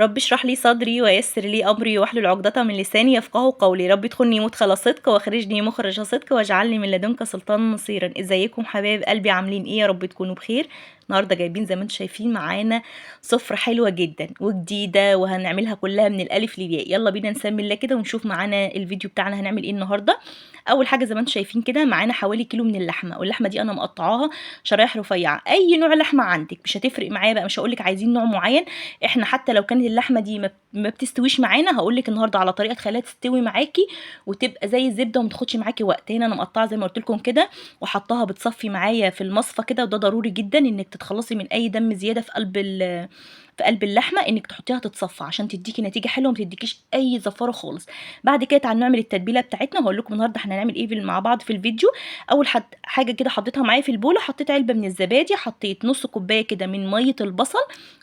رب اشرح لي صدري ويسر لي أمري واحلل عقدة من لساني يفقهوا قولي. رب ادخلني مدخل صدق واخرجني مخرج صدق واجعلني من لدنك سلطانا نصيرا. ازيكم حبايب قلبي، عاملين ايه؟ يا رب تكونوا بخير. النهارده جايبين زي ما انتم شايفين معانا سفرة حلوة جدا وجديدة، وهنعملها كلها من الألف للياء. يلا بينا نسمي الله كده ونشوف معانا الفيديو بتاعنا هنعمل ايه النهارده. اول حاجه زي ما انتم شايفين كده معانا حوالي كيلو من اللحمه، واللحمه دي انا مقطعاها شرايح رفيعه. اي نوع لحمه عندك مش هتفرق معايا بقى، مش هقولك عايزين نوع معين. احنا حتى لو كانت اللحمه دي ما بتستويش معانا، هقولك النهارده على طريقه تخليها تستوي معاكي وتبقى زي الزبده وما تاخدش معاكي وقت. هنا انا مقطعه زي ما قلت لكم كده وحطاها بتصفي معايا في المصفى كده، وده ضروري جدا انك تتخلصي من اي دم زياده في قلب اللحمه، انك تحطيها تتصفى عشان تديكي نتيجه حلوه وما تديكيش اي زفاره خالص. بعد كده تعالوا نعمل التتبيله بتاعتنا، وهقول لكم النهارده احنا هنعمل ايه مع بعض في الفيديو. اول حاجه كده حطيتها معايا في البوله، حطيت علبه من الزبادي، حطيت نص كوبايه كده من ميه البصل،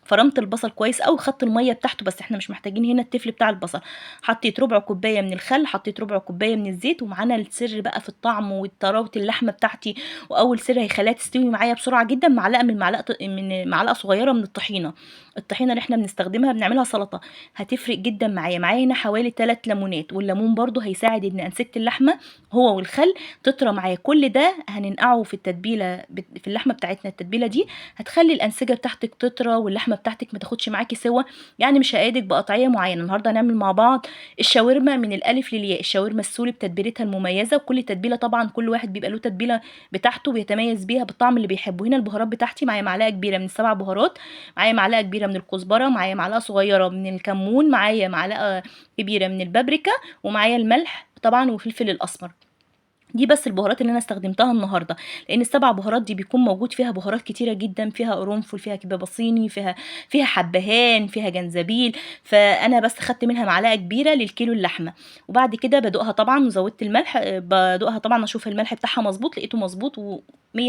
فرمت البصل كويس قوي، خدت الميه بتاعته بس احنا مش محتاجين هنا التفل بتاع البصل. حطيت ربع كوبايه من الخل، حطيت ربع كوبايه من الزيت، ومعانا السر بقى في الطعم وطراوه اللحمه بتاعتي. واول سر هيخليها تستوي معايا بسرعه جدا، معلقه صغيره من الطحينه. الطحينه اللي احنا بنستخدمها بنعملها سلطه، هتفرق جدا معايا هنا حوالي 3 ليمونات، والليمون برده هيساعد ان انسجه اللحمه هو والخل تطرى معايا. كل ده هننقعه في التتبيله في اللحمه بتاعتنا. التتبيله دي هتخلي الانسجه بتاعتك تطرى واللحمه بتاعتك ما تاخدش معاكي سوا، يعني مش هقيدك بقطعيه معينه. النهارده هنعمل مع بعض الشاورما من الالف للياء، الشاورما السوري بتتبيلتها المميزه. وكل تتبيله طبعا كل واحد بيبقى له تتبيله بتاعته بيتميز بيها بالطعم اللي بيحبه. هنا البهارات بتاعتي معايا معلقه كبيره من السبع بهارات، معايا معلقه كبيره من الكزبره، معايا معلقه صغيره من الكمون، معايا معلقه كبيره من البابريكا، ومعايا الملح طبعا وفلفل الاسمر. دي بس البهارات اللي انا استخدمتها النهارده، لان السبع بهارات دي بيكون موجود فيها بهارات كتيره جدا، فيها قرنفل، فيها كباب صيني، فيها حبهان، فيها جنزبيل. فانا بس خدت منها معلقه كبيره للكيلو اللحمه. وبعد كده بدوقها طبعا وزودت الملح، بدوقها طبعا اشوف الملح بتاعها مظبوط، لقيته مظبوط ومية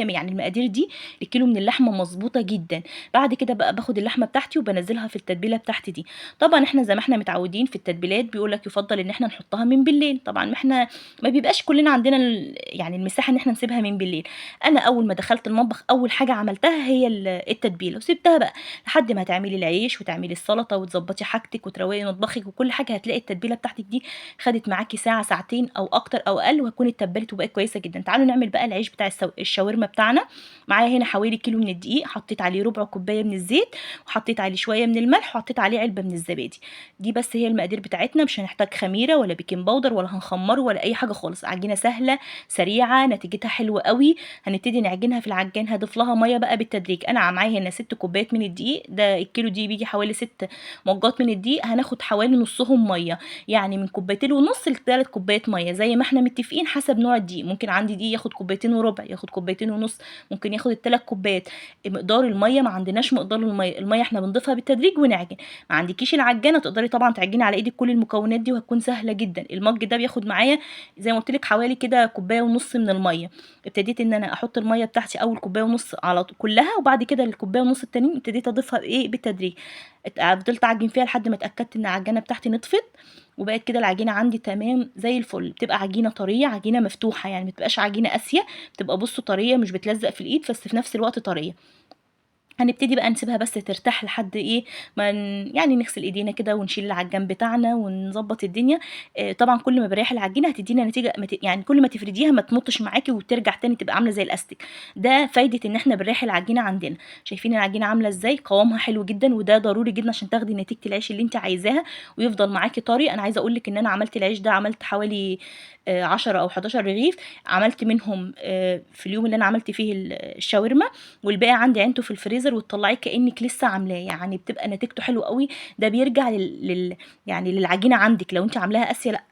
مية. يعني المقادير دي الكيلو من اللحمه مظبوطه جدا. بعد كده بقى باخد اللحمه بتاعتي وبنزلها في التتبيله بتاعتي دي. طبعا احنا زي ما احنا متعودين في التتبيلات بيقول لك يفضل ان احنا نحطها من بالليل. طبعا احنا ما بيبقاش كلنا عندنا يعني المساحه ان احنا نسيبها من بالليل. انا اول ما دخلت المطبخ اول حاجه عملتها هي التتبيله، وسبتها بقى لحد ما تعملي العيش وتعملي السلطه وتظبطي حاجتك وتروقي مطبخك وكل حاجه. هتلاقي التتبيله بتاعتك دي خدت معاكي ساعه ساعتين او اكتر او اقل، وهتكون اتبلت وبقت كويسه جدا. تعالوا نعمل بقى العيش بتاع الشاورما بتاعنا. معايا هنا حوالي كيلو من الدقيق، حطيت عليه ربع كوبايه من الزيت، وحطيت عليه شويه من الملح، وحطيت عليه علبه من الزبادي. دي بس هي المقادير بتاعتنا، مش هنحتاج خميره ولا بيكنج باودر ولا هنخمره ولا اي حاجه خالص. عجينه سهله سريعه نتيجتها حلوه قوي. هنبتدي نعجنها في العجان، هضيف لها ميه بقى بالتدريج. انا معايا هنا 6 كوبايات من الدقيق، ده الكيلو دي بيجي حوالي 6 مجات من الدقيق، هناخد حوالي نصهم ميه، يعني من كوبايتين ونص ل3 كوبايات ميه زي ما احنا متفقين حسب نوع الدقيق. ممكن عندي دقيق ياخد كوبايتين وربع، ياخد كوبايتين ونص، ممكن ياخد ال3 كوبايات. مقدار الميه ما عندناش مقدار الميه احنا بنضيفها بالتدريج ونعجن. ما عندكيش العجانه تقدري طبعا تعجني على ايدك كل المكونات دي وهتكون سهله جدا. المج ده بياخد معايا زي ما قلت لك حوالي كده كوبايه ونص من الميه. ابتديت ان انا احط الميه بتاعتي اول كوبايه ونص على كلها، وبعد كده الكوبايه ونص التانيين ابتديت اضيفها بايه بالتدريج. فضلت اعجن فيها لحد ما اتاكدت ان العجانه بتاعتي نطفت، وبقت كده العجينه عندي تمام زي الفل. بتبقى عجينه طريه، عجينه مفتوحه، يعني ما بتبقاش عجينه قاسيه، بتبقى بصوا طريه مش بتلزق في الايد بس في نفس الوقت طريه. هنبتدي بقى نسيبها بس ترتاح لحد ايه ما يعني نغسل ايدينا كده ونشيل العجان بتاعنا ونظبط الدنيا. طبعا كل ما بريح العجينه هتدينا نتيجه يعني كل ما تفرديها ما تمطش معاكي وترجع تاني تبقى عامله زي الاستيك. ده فايده ان احنا بنريح العجينه عندنا. شايفين العجينه عامله ازاي؟ قوامها حلو جدا، وده ضروري جدا عشان تاخدي نتيجه العيش اللي انت عايزاها ويفضل معاكي طري. انا عايزه اقول لك ان انا عملت العيش ده، عملت حوالي 10 او 11 رغيف. عملت منهم في اليوم اللي انا عملت فيه الشاورما، والباقي عندي عينته في الفريزر وتطلعيه كانك لسه عاملاه، يعني بتبقى نتيجته حلوه قوي. ده بيرجع يعني للعجينه عندك. لو انت عاملاها قاسيه لا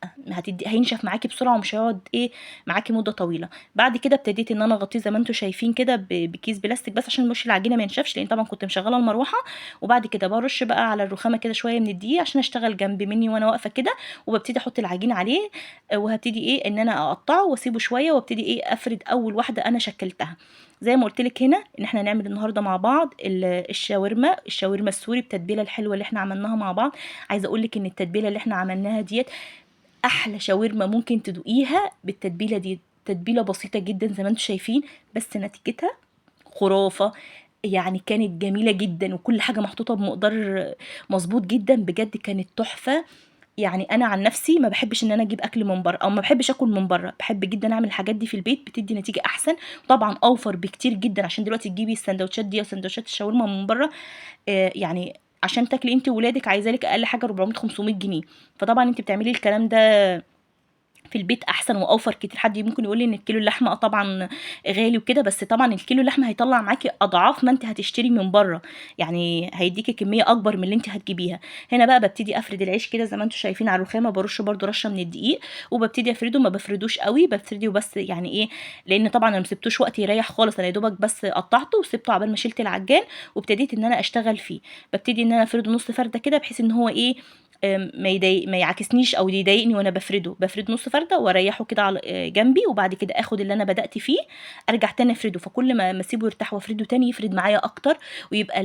هينشف معاكي بسرعه ومش هيقعد ايه معاكي مده طويله. بعد كده ابتديت ان انا اغطيه زي ما انتم شايفين كده بكيس بلاستيك بس عشان وش العجينه ما ينشفش، لان طبعا كنت مشغله المروحه. وبعد كده برش بقى على الرخامه كده شويه من الدقيق عشان اشتغل جنب مني وانا واقفه كده، وببتدي احط العجينه عليه. وهبتدي ايه ان انا اقطعه واسيبه شويه، وابتدي ايه افرد اول واحده انا شكلتها. زي ما قلت لك هنا ان احنا نعمل النهارده مع بعض الشاورما السوري بالتتبيله الحلوه اللي احنا عملناها مع بعض. عايزه اقول لك ان التتبيله اللي احنا عملناها ديت احلى شاورما ممكن تدوقيها بالتتبيله دي. تتبيله بسيطه جدا زي ما انتم شايفين، بس نتيجتها خرافه. يعني كانت جميلة جدًا، وكل حاجة محطوطة بمقدار مضبوط جدًا، بجد كانت تحفة. يعني أنا عن نفسي ما باحبش إن أنا أجيب أكل من برّه، أو ما باحبش آكل من برّه، باحب جدًا أعمل الحاجات دي في البيت، بتدّي نتيجة أحسن، طبعًا أوفر بكتير جدًا، عشان دلوقتي تجيبي الساندوتشات دي أو ساندوتشات الشاورما من برّه، يعني عشان تاكلي أنتِ وولادِك عايزة لِك أقل حاجة 400، 500 جنيه، فطبعًا أنتِ بتعملي الكلام ده في البيت أحسن وأوفر كتير. حد ممكن يقول لي إن الكيلو اللحمة طبعًا غالي وكده، بس طبعًا الكيلو اللحمة هيطلّع معاكِ أضعاف ما أنتِ هتشتري من برّه، يعني هيدّيكِ كمية أكبر من اللي أنتِ هتجيبيها. هنا بقى بابتدي أفرد العيش كده زي ما أنتم شايفين على الرخامة، بارُش برضه رشة من الدقيق، وبابتدي أفرده، ما بافردوش أوي، بافرده بس يعني إيه، لإن طبعًا أنا ما سِبتوش وقت يريّح خالص، أنا يا دوبك بس قطّعته وسِبته عقبال ما شِلت العجان، وابتديت إن أنا أشتغل فيه. بابتدي إن أنا أفرده نُص فردة كده، بحيث إن هو إيه، ما يعاكسنيش أو يضايقني وأنا بافرده، بافرد نُص فردة وأريّحه كده على جنبي، وبعد كده آخد اللي أنا بدأت فيه أرجع تاني أفرده، فكل ما أسيبه يرتاح وأفرده تاني يفرد معايا أكتر، ويبقى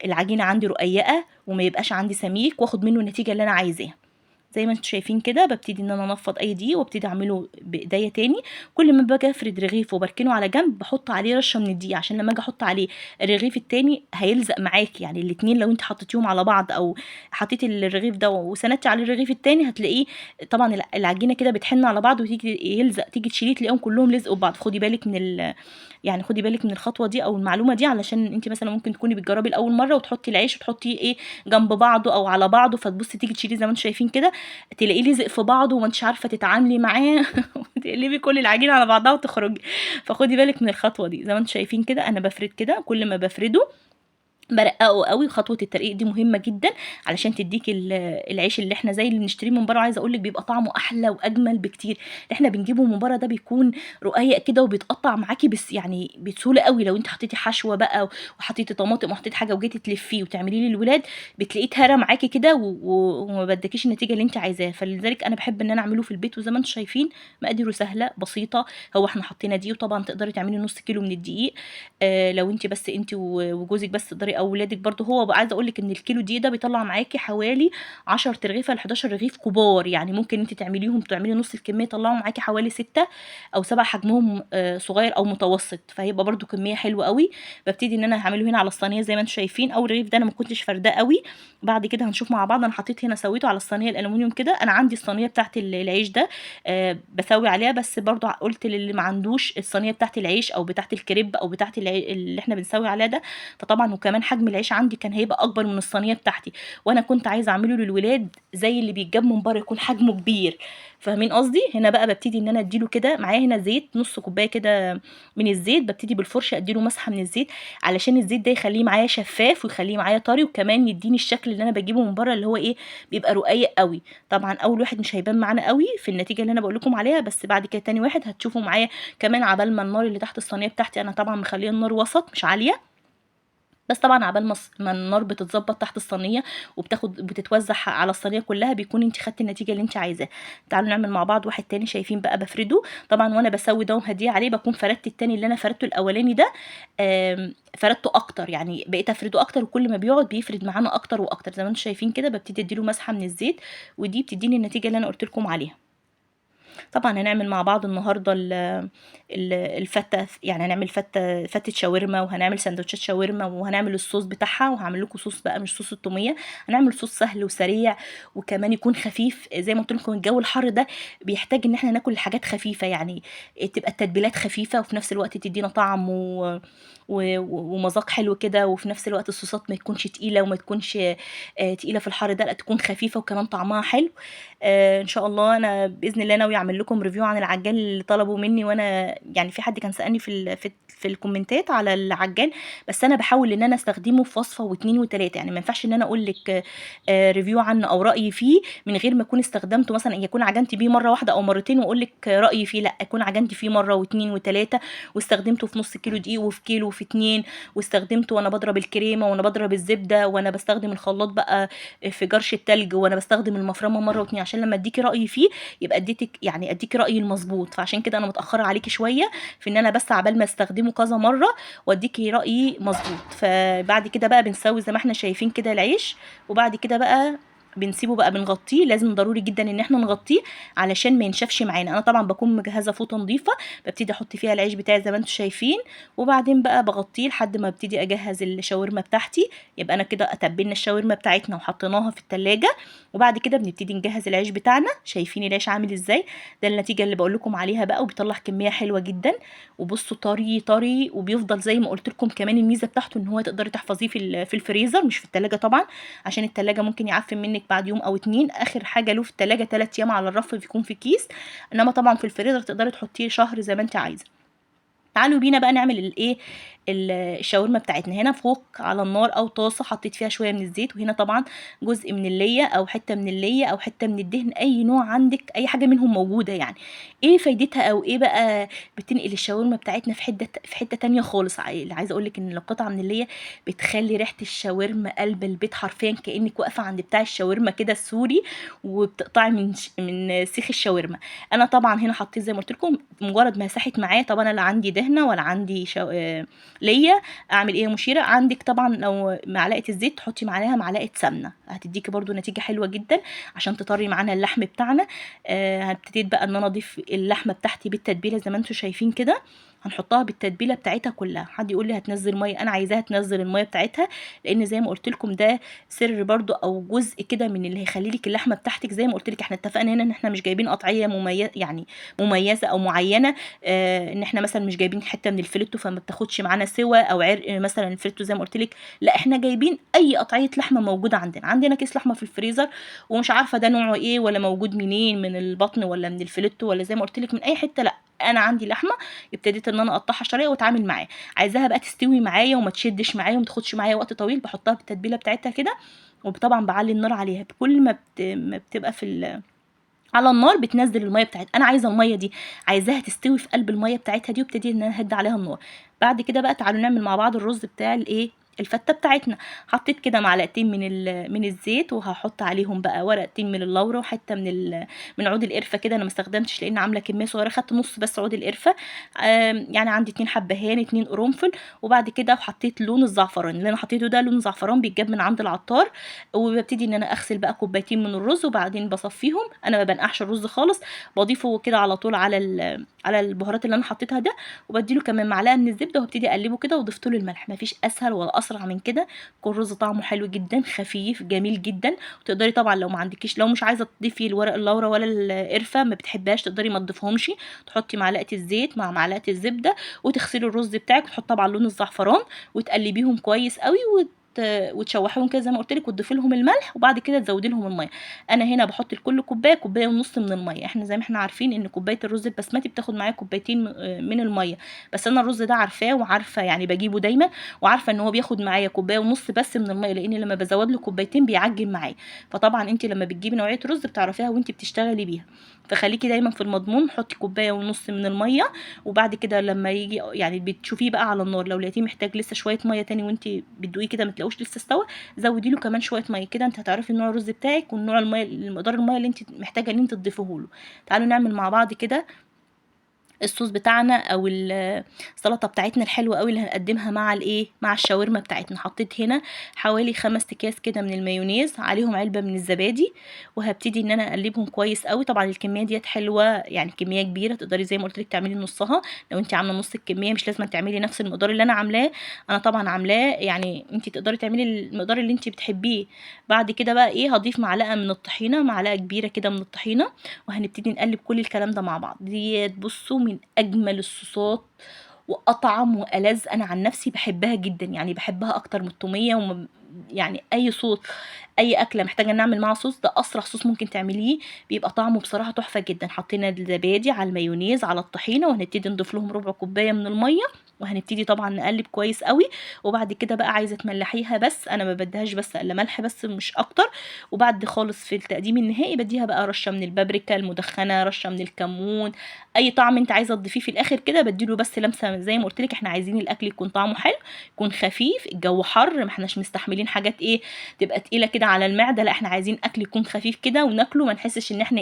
العجينة عندي رقيقة وما يبقاش عندي سميك، وآخد منه النتيجة اللي أنا عايزاها. زي ما أنتم شايفين كده بابتدي إن أنا أنفّض أي دقيق وابتدي أعمله بإيديّا تاني. كل ما باجي أفرد رغيف وباركنه على جنب باحط عليه رشة من الدقيق، عشان لمّا آجي أحط عليه الرغيف التاني هيلزق معاكِ، يعني الاتنين لو أنتِ حطيتيهم على بعض، أو حطيتِ الرغيف ده وسندتِ عليه الرغيف التاني، هتلاقيه طبعًا العجينة كده بتحن على بعض وتيجي يلزق، تيجي تشيليه تلاقيهم كلّهم لزقوا في بعض. خدي بالِك من يعني خدي بالِك من الخطوة دي أو المعلومة دي، علشان أنتِ مثلًا ممكن تكوني بتجربي لأول مرّة وتحطي العيش وتحطيه إيه جنب بعضه أو على بعضه، فتبُصي تيجي تشيليه زي ما أنتم شايفين كده تلاقيه لزق في بعضه وما أنتيش عارفة تتعاملي معاه وتقلبي كل العجينة على بعضها وتخرجي. فخدي بالِك من الخطوة دي. زي ما أنتم شايفين كده أنا بافرد كده، كل ما بافرده بارقّقه أوي، وخطوة الترقيق دي مهمة جدًا علشان تدّيكِ العيش اللي إحنا زي اللي بنشتريه من برّه، عايزة أقول لِك بيبقى طعمه أحلى وأجمل بكتير. اللي إحنا بنجيبه من برّه ده بيكون رقيّق كده وبيتقطّع معاكِ يعني بسهولة أوي، لو أنتِ حطيتِ حشوة بقى وحطيتِ طماطم وحطيتِ حاجة وجيتِ تلفّيه وتعمليه للولاد، بتلاقيه اتهرى معاكِ كده وما بدّاكيش النتيجة اللي أنتِ عايزاها. فلذلك أنا باحب إن أنا أعمله في البيت، وزي ما أنتم شايفين مقاديره سهلة بسيطة. هو إحنا حطينا دقيق، وطبعًا تقدري تعملي نُص كيلو من الدقيق، لو أنتِ بس أنتِ وجوزِك بس تقدري، أو ولادِك برضه. هو عايزة أقول لِك إن الكيلو دقيق ده بيطلّع معاكِ حوالي 10 ترغيفة ل11 رغيف كبار، يعني ممكن أنتِ تعملي نُص الكمية يطلّعوا معاكِ حوالي 6 أو 7 حجمهم صغير أو متوسط، فهيبقى برضه كمية حلوة أوي. بابتدي إن أنا هاعمله هنا على الصينية زي ما أنتم شايفين. أول رغيف ده أنا ما كنتش فارداه أوي، بعد كده هنشوف مع بعض. أنا حطيت هنا سويته على الصينية الألومنيوم كده. أنا عندي الصينية بتاعة العيش ده باسوي عليها، بس برضه قُلت للي ما عندوش الصينية بتاعة العيش أو بتاعة الكريب أو بتاعة اللي إحنا بنسوي عليها ده، فطبعًا وكمان حجم العيش عندي كان هيبقى أكبر من الصينية بتاعتي، وأنا كنت عايزة أعمله للولاد زي اللي بيتجاب من برّه يكون حجمه كبير، فاهمين قصدي؟ هنا بقى بابتدي إن أنا أدّي له كده معايا هنا زيت، نُص كوباية كده من الزيت، بابتدي بالفرشة أدّي له مسحة من الزيت، علشان الزيت ده يخلّيه معايا شفاف ويخلّيه معايا طري، وكمان يدّيني الشكل اللي أنا باجيبه من برّه اللي هو إيه، بيبقى رقيق أوي. طبعًا أول واحد مش هيبان معانا أوي في النتيجة اللي أنا باقول لكم عليها، بس بعد كده تاني واحد هتشوفوا معايا كمان. عقبال ما النار اللي تحت الصينية بتاعتي أنا طبعًا مخلّية النار وسط مش عالية، بس طبعًا عقبال ما النار بتتضبط تحت الصينية بتتوزع على الصينية كلّها، بيكون أنتِ خدتِ النتيجة اللي أنتِ عايزاها. تعالوا نعمل مع بعض واحد تاني. شايفين بقى بافرده، طبعًا وأنا باسوي ده ومهدية عليه باكون فردت التاني اللي أنا فردته الأولاني ده، فردته أكتر، يعني بقيت أفرده أكتر، وكل ما بيقعد بيفرد معانا أكتر وأكتر. زي ما أنتم شايفين كده بابتدي أدّي له مسحة من الزيت، ودي بتدّيني النتيجة اللي أنا قُلت لكم عليها. طبعًا هنعمل مع بعض النهارده الفتة، يعني هنعمل فتة شاورما، وهنعمل ساندوتشات شاورما، وهنعمل الصوص بتاعها، وهاعمل لكم صوص بقى مش صوص التومية. هنعمل صوص سهل وسريع، وكمان يكون خفيف. زي ما قُلت لكم الجو الحر ده بيحتاج إن إحنا ناكل حاجات خفيفة، يعني تبقى التتبيلات خفيفة، وفي نفس الوقت تدّينا طعم ومذاق حلو كده، وفي نفس الوقت الصوصات ما تكونش تقيلة، وما تكونش تقيلة في الحر ده، لأ تكون خفيفة وكمان طعمها حلو. إن شاء الله أنا بإذن الله ناوية أعمل لكم review عن العجّان اللي طلبوا منّي، وأنا يعني في حد كان سألني في الكومنتات على العجّان، بس أنا باحاول إن أنا أستخدمه في وصفة و2 و3، يعني ما ينفعش إن أنا أقول لِك review عنه أو رأيي فيه من غير ما أكون استخدمته، مثلًا يكون عجنت بيه مرّة واحدة أو مرّتين وأقول لِك رأيي فيه، لأ أكون عجنت فيه مرّة و2 و3 واستخدمته في نُص كيلو دقيق وفي كيلو وفي 2، واستخدمته وأنا باضرب الكريمة وأنا باضرب الزبدة وأنا باستخدم الخلاط بقى في جرش التلج، وأنا باستخدم المفرمة مرّة و2، عشان لمّا أدّيكِ رأيي فيه يبقى أدّيكِ رأيي المضبوط. فعشان كده أنا متأخرة عليكِ شوية في إن أنا بس عقبال ما أستخدمه كذا مرّة وأدّيكِ رأيي مضبوط. فبعد كده بقى بنسوي زي ما إحنا شايفين كده العيش، وبعد كده بقى بنسيبه بقى بنغطيه، لازم ضروري جدا ان احنا نغطيه علشان ما ينشفش معانا. انا طبعا بكون مجهزه فوطه نظيفه، ببتدي احط فيها العيش بتاعي زي ما انتم شايفين، وبعدين بقى بغطيه لحد ما ابتدي اجهز الشاورما بتاعتي. يبقى انا كده اتبلنا الشاورما بتاعتنا وحطيناها في التلاجة، وبعد كده بنبتدي نجهز العيش بتاعنا. شايفين العيش عامل ازاي؟ ده النتيجه اللي بقول لكم عليها بقى، وبيطلع كميه حلوه جدا. وبصوا طري طري، وبيفضل زي ما قلت لكم. كمان الميزه بتاعته ان هو تقدري تحفظيه في الفريزر، مش في التلاجة طبعا، عشان التلاجة ممكن يعفن منك بعد يوم او 2. اخر حاجه له في التلاجة 3 ايام على الرف بيكون في كيس، انما طبعا في الفريزر تقدري تحطيه شهر زي ما انت عايزه. تعالوا بينا بقى نعمل الايه، الشاورما بتاعتنا. هنا فوق على النار او طاسه حطيت فيها شويه من الزيت، وهنا طبعا جزء من الليه او حته من الليه او حته من الدهن، اي نوع عندك، اي حاجه منهم موجوده يعني. ايه فايدتها او ايه بقى؟ بتنقل الشاورما بتاعتنا في حته تانية خالص. اللي عايزه اقول لك ان القطعه من الليه بتخلي ريحه الشاورما قلب البيت حرفيا، كانك واقفه عند بتاع الشاورما كده السوري وبتقطعي من سيخ الشاورما. انا طبعا هنا حطيت زي ما قلت لكم، مجرد ما ساحت معايا. طبعا انا لا عندي دهنه ولا عندي ليا، اعمل ايه يا مشيره؟ عندك طبعا لو معلقه الزيت تحطي معاها معلقه سمنه، هتديكي برضو نتيجه حلوه جدا عشان تطري معانا اللحم بتاعنا. هبتدي بقى ان انا اضيف اللحمه بتاعتي بالتتبيله زي ما انتم شايفين كده. هنحطها بالتتبيله بتاعتها كلها. حد يقول لي هتنزل ميه، انا عايزاها تنزل الميه بتاعتها، لان زي ما قلت لكم ده سر برضو او جزء كده من اللي هيخلي لك اللحمه بتاعتك. زي ما قلت لك احنا اتفقنا هنا ان احنا مش جايبين قطعيه مميزه، يعني مميزه او معينه. ان احنا مثلا مش جايبين حته من الفليتو فما بتاخدش معانا سوا، او عرق مثلا الفليتو زي ما قلت لك. لا، احنا جايبين اي قطعيه لحمه موجوده عندنا كيس لحمه في الفريزر، ومش عارفه ده نوعه ايه ولا موجود منين، من البطن ولا من الفليتو ولا زي ما قلت لك من اي حته. لا، انا عندي لحمه ابتديت ان انا اقطعها شرايح واتعامل معاها. عايزاها بقى تستوي معايا وما تشدش معايا وما تاخدش معايا وقت طويل، بحطها بالتتبيله بتاعتها كده. وطبعا بعلي النار عليها. بكل ما بتبقى على النار بتنزل الميه بتاعتها. انا عايزه الميه دي، عايزاها تستوي في قلب الميه بتاعتها دي، وابتدي ان انا اهد عليها النار. بعد كده بقى تعالوا نعمل مع بعض الرز بتاع الايه، الفته بتاعتنا. حطيت كده معلقتين من الزيت، وهحط عليهم بقى ورقتين من اللورا وحته من عود القرفه كده. انا ما استخدمتش لان عامله كميه صغيره، خدت نص بس عود القرفه. يعني عندي 2 حبهان 2 قرنفل. وبعد كده حطيت لون الزعفران اللي انا حطيته، ده لون زعفران بيتجاب من عند العطار. وببتدي ان انا اغسل بقى كوبايتين من الرز، وبعدين بصفيهم. انا ما بنقعش الرز خالص، بضيفه كده على طول على البهارات اللي انا حطيتها ده، وبديله كمان معلقه من الزبده، وابتدي اقلبه كده، وضفت له الملح. مفيش اسهل ولا اسرع من كده. يكون الرز طعمه حلو جدا، خفيف جميل جدا. وتقدري طبعا لو ما عندكيش، لو مش عايزه تضيفي الورق اللورا ولا القرفه، ما بتحبهاش، تقدري ما تضيفهمش. تحطي معلقه الزيت مع معلقه الزبده، وتغسلي الرز بتاعك، وتحطي طبعا لون الزعفران، وتقلبيهم كويس قوي، وتشوحيهم كده زي ما قلت لك، وتضيفي لهم الملح، وبعد كده تزودي لهم الميه. انا هنا بحط لكل كوبايه كوبايه ونص من الميه. احنا زي ما احنا عارفين ان كوبايه الرز البسمتي بتاخد معايا كوبايتين من الميه. بس انا الرز ده عارفاه وعارفه يعني بجيبه دايما، وعارفه ان هو بياخد معايا كوبايه ونص بس من الميه، لان لما بزود له كوبايتين بيعجن معايا. فطبعا انت لما بتجيبي نوعيه رز بتعرفيها وانت بتشتغلي بيها، فخليكي دايما في المضمون. حطي كوبايه ونص من الميه، وبعد كده لما يجي يعني بتشوفيه بقى على النار، لو لقيتيه محتاج لسه شويه ميه تاني وانت بتدوقيه كده ما تلاقوش لسه استوى، زودي له كمان شويه ميه كده. انت هتعرفي نوع الرز بتاعك والنوع الميه، مقدار الميه اللي انت محتاجه ان انت تضيفيه له. تعالوا نعمل مع بعض كده الصوص بتاعنا او السلطه بتاعتنا الحلوه قوي اللي هنقدمها مع الايه، مع الشاورما بتاعتنا. حطيت هنا حوالي 5 اكياس كده من المايونيز، عليهم علبه من الزبادي، وهبتدي ان انا اقلبهم كويس قوي. طبعا الكميه ديت حلوه، يعني كميه كبيره، تقدري زي ما قلت لك تعملي نصها. لو انت عامله نص الكميه مش لازم تعملي نفس المقدار اللي انا عاملاه. انا طبعا عاملاه يعني انت تقدري تعملي المقدار اللي انت بتحبيه. بعد كده بقى ايه، هضيف معلقه من الطحينه، معلقه كبيره كده من الطحينه، وهنبتدي نقلب كل الكلام ده مع بعض. ديت بصوا من اجمل الصوصات واطعم والذ. انا عن نفسي بحبها جدا، يعني بحبها اكتر من التوميه. يعني اي صوص، اي اكله محتاجه نعمل معاها صوص، ده اسرع صوص ممكن تعمليه، بيبقى طعمه بصراحه تحفه جدا. حطينا الزبادي على المايونيز على الطحينه، وهنبتدي نضيف لهم ربع كوبايه من الميه، وهنبتدي طبعا نقلب كويس قوي. وبعد كده بقى عايزه تملحيها، بس انا ما بديهاش بس الا ملح بس مش اكتر. وبعد خالص في التقديم النهائي بديها بقى رشه من البابريكا المدخنه، رشه من الكمون، اي طعم انت عايزه تضيفيه في الاخر كده بديله بس لمسه. زي ما قلت لك احنا عايزين الاكل يكون طعمه حلو، يكون خفيف. الجو حر، ما احناش مستحملين حاجات تبقى تقيله كده على المعده. لا، احنا عايزين اكل يكون خفيف كده وناكله ما نحسش ان احنا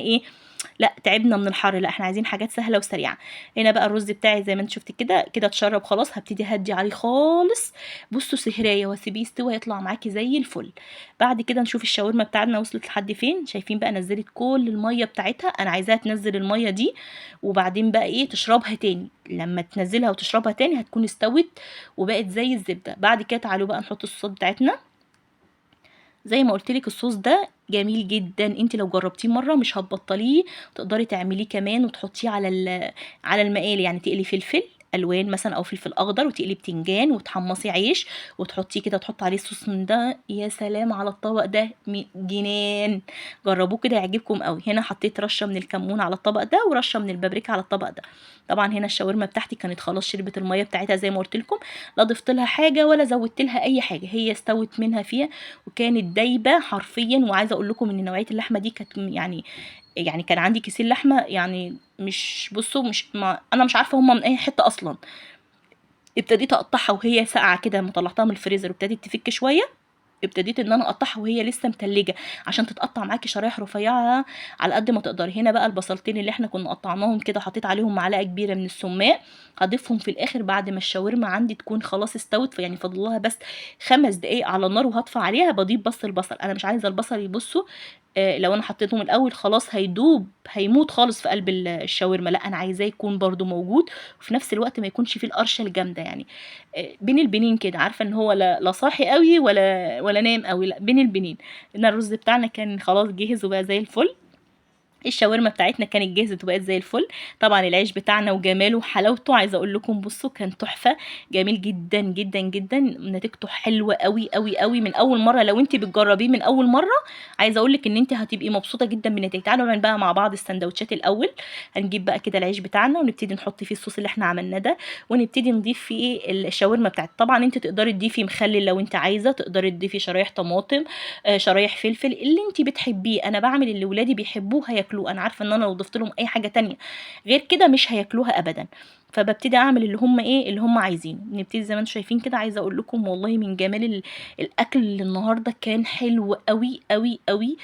لا تعبنا من الحر، لا احنا عايزين حاجات سهله وسريعه. هنا بقى الرز بتاعي زي ما انت شفتي كده كده اتشرب خلاص، هبتدي اهدي عليه خالص. بصوا سهرايه واسيبيه يستوي هيطلع معاكي زي الفل. بعد كده نشوف الشاورما بتاعتنا وصلت لحد فين. شايفين بقى نزلت كل الميه بتاعتها، انا عايزاها تنزل الميه دي وبعدين بقى ايه تشربها تاني. لما تنزلها وتشربها تاني هتكون استوت وبقت زي الزبده. بعد كده تعالوا بقى نحط الصوصات بتاعتنا. زي ما قلت لك الصوص ده جميل جدا، انت لو جربتيه مره مش هتبطليه. تقدري تعمليه كمان وتحطيه على المقالي، يعني تقلي فلفل الوان مثلا او فلفل اخضر وتقلي بتنجان وتحمصي عيش وتحطيه كده، تحط عليه الصوص من ده. يا سلام على الطبق ده جنان. جربوه كده يعجبكم قوي. هنا حطيت رشه من الكمون على الطبق ده ورشه من البابريكا على الطبق ده. طبعا هنا الشاورما بتاعتي كانت خلاص شربت الميه بتاعتها زي ما قلت لكم، لا ضفت لها حاجه ولا زودت لها اي حاجه، هي استوت منها فيها وكانت دايبه حرفيا. وعايزه اقول لكم ان نوعيه اللحمه دي كانت يعني كان عندي كيسين لحمه، يعني مش بصوا مش ما انا مش عارفه هما من اي حته اصلا. ابتديت اقطعها وهي ساقعه كده، لما طلعتها من الفريزر وابتدت تفك شويه ابتديت ان انا اقطعها وهي لسه متلجه عشان تتقطع معاكي شرايح رفيعه على قد ما تقدري. هنا بقى البصلتين اللي احنا كنا قطعناهم كده حطيت عليهم معلقه كبيره من السماق، هضيفهم في الاخر بعد ما الشاورما عندي تكون خلاص استوت، يعني فاضل لها بس 5 دقايق على النار وهطفى عليها. بضيف بس البصل، انا مش عايزه البصل يبصوا لو انا حطيتهم الاول خلاص هيدوب هيموت خالص في قلب الشاورما، لا انا عايزاه يكون برده موجود وفي نفس الوقت ما يكونش فيه القرشه الجامده، يعني بين البنين كده، عارفه ان هو لا صاحي قوي ولا نام قوي، لا بين البنين. ان الرز بتاعنا كان خلاص جهز وبقى زي الفل. الشاورما بتاعتنا كانت جاهزه وبقت زي الفل. طبعا العيش بتاعنا وجماله وحلاوته عايزه اقول لكم بصوا كان تحفه، جميل جدا جدا جدا، نتيجته حلوه قوي قوي قوي من اول مره. لو انت بتجربيه من اول مره عايزه اقول لك ان انت هتبقي مبسوطه جدا بالنتيجه. تعالوا نعمل بقى مع بعض السندوتشات الاول. هنجيب بقى كده العيش بتاعنا ونبتدي نحط فيه الصوص اللي احنا عملناه ده ونبتدي نضيف فيه الشاورما بتاعتنا. طبعا انت تقدري تضيفي مخلل لو انت عايزه، تقدري تضيفي شرايح طماطم شرايح فلفل اللي انت بتحبيه. انا بعمل اللي ولادي بيحبوه هياكلوه، انا عارفه ان انا لو ضفت لهم اي حاجه تانية غير كده مش هياكلوها ابدا. فببتدي اعمل اللي هم ايه اللي هم عايزينه. نبتدي زي ما انتم شايفين كده. عايزه اقول لكم والله من جمال الاكل اللي النهارده كان حلو قوي قوي قوي.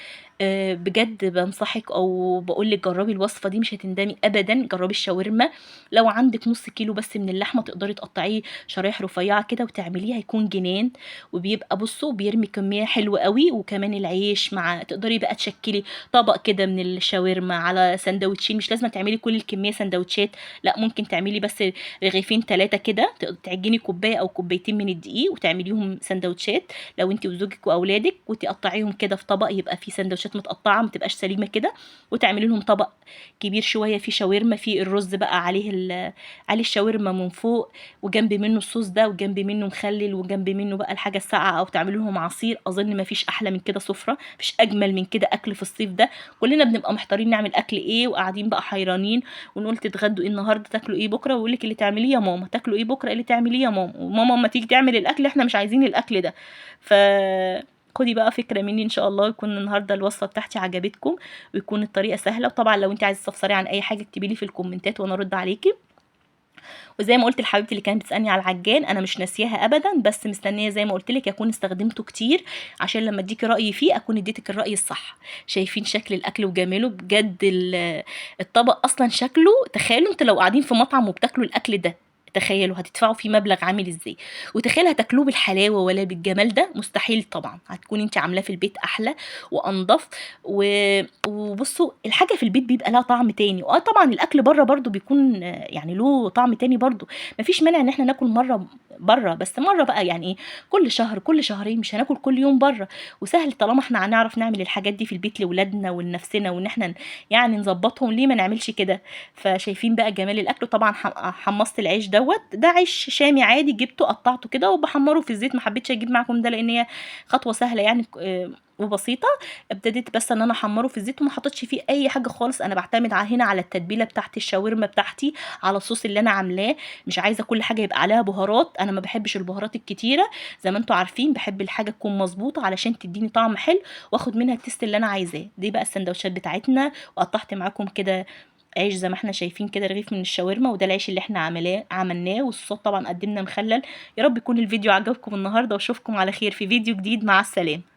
بجد بنصحك او بقول لك جربي الوصفه دي مش هتندمي ابدا. جربي الشاورما، لو عندك نص كيلو بس من اللحمه تقدري تقطعيه شرايح رفيعه كده وتعمليه هيكون جنان. وبيبقى بصوا بيرمي كميه حلوه قوي. وكمان العيش مع تقدري بقى تشكلي طبق كده من الشاورما على سندوتشين، مش لازم تعملي كل الكميه سندوتشات، لا ممكن تعملي بس رغيفين 3 كده، تعجني كوبايه او كوبايتين من الدقيق وتعمليهم سندوتشات لو انت وزوجك واولادك، وتقطعيهم كده في طبق يبقى فيه سندوتشات متقطعه ما تبقاش سليمه كده، وتعملي لهم طبق كبير شويه فيه شاورما، فيه الرز بقى عليه الشاورما من فوق، وجنب منه الصوص ده وجنب منه مخلل وجنب منه بقى الحاجه الساقعه، او تعملي لهم عصير. اظن ما فيش احلى من كده سفره، مفيش اجمل من كده اكل في الصيف ده. كلنا بنبقى محتارين نعمل اكل ايه وقاعدين بقى حيرانين ونقول تتغدوا ايه النهارده تاكلوا ايه بكره، ويقول لك اللي تعمليه يا ماما، تاكلوا ايه بكره اللي تعمليه يا ماما، وماما اما تيجي تعمل الاكل احنا مش عايزين الاكل ده. ف خدي بقى فكره مني ان شاء الله يكون النهارده الوصفه بتاعتي عجبتكم ويكون الطريقه سهله. وطبعا لو انت عايزه تستفسري عن اي حاجه اكتبي لي في الكومنتات وانا ارد عليكي. وزي ما قلت لحبيبتي اللي كانت بتسالني على العجان انا مش ناسياها ابدا، بس مستنيه زي ما قلت لك اكون استخدمته كتير عشان لما اديكي رايي فيه اكون اديتك الراي الصح. شايفين شكل الاكل وجماله بجد. الطبق اصلا شكله، تخيلوا انت لو قاعدين في مطعم وبتاكلوا الاكل ده، تخيلوا هتدفعوا فيه مبلغ عامل ازاي. وتخيل هتاكلوه بالحلاوه ولا بالجمال ده، مستحيل طبعا. هتكون انت عاملاه في البيت احلى وانضف وبصوا الحاجه في البيت بيبقى لها طعم تاني. طبعا الاكل بره برضو بيكون يعني له طعم تاني برضو. مفيش مانع ان احنا ناكل مره بره، بس مره بقى يعني ايه كل شهر كل شهرين، مش هناكل كل يوم بره. وسهل طالما احنا هنعرف نعمل الحاجات دي في البيت لاولادنا ولنفسنا وان احنا يعني نظبطهم، ليه ما نعملش كده. فشايفين بقى جمال الاكل. طبعا حمصت العيش ده عيش شامي عادي، جبته قطعته كده وبحمره في الزيت، ما حبيتش اجيب معاكم ده لان هي خطوه سهله يعني وبسيطه. ابتديت بس ان انا احمره في الزيت وما حطيتش فيه اي حاجه خالص. انا بعتمد هنا على التتبيله بتاعت الشاورما بتاعتي، على الصوص اللي انا عاملاه. مش عايزه كل حاجه يبقى عليها بهارات، انا ما بحبش البهارات الكتيره زي ما انتم عارفين، بحب الحاجه تكون مظبوطه علشان تديني طعم حلو واخد منها التست اللي انا عايزاه. دي بقى السندوتشات بتاعتنا، وقطعت معاكم كده عيش زي ما احنا شايفين كده رغيف من الشاورما، وده العيش اللي احنا عملناه. والصوصات طبعا قدمنا مخلل. يا رب يكون الفيديو عجبكم النهارده واشوفكم على خير في فيديو جديد. مع السلامه.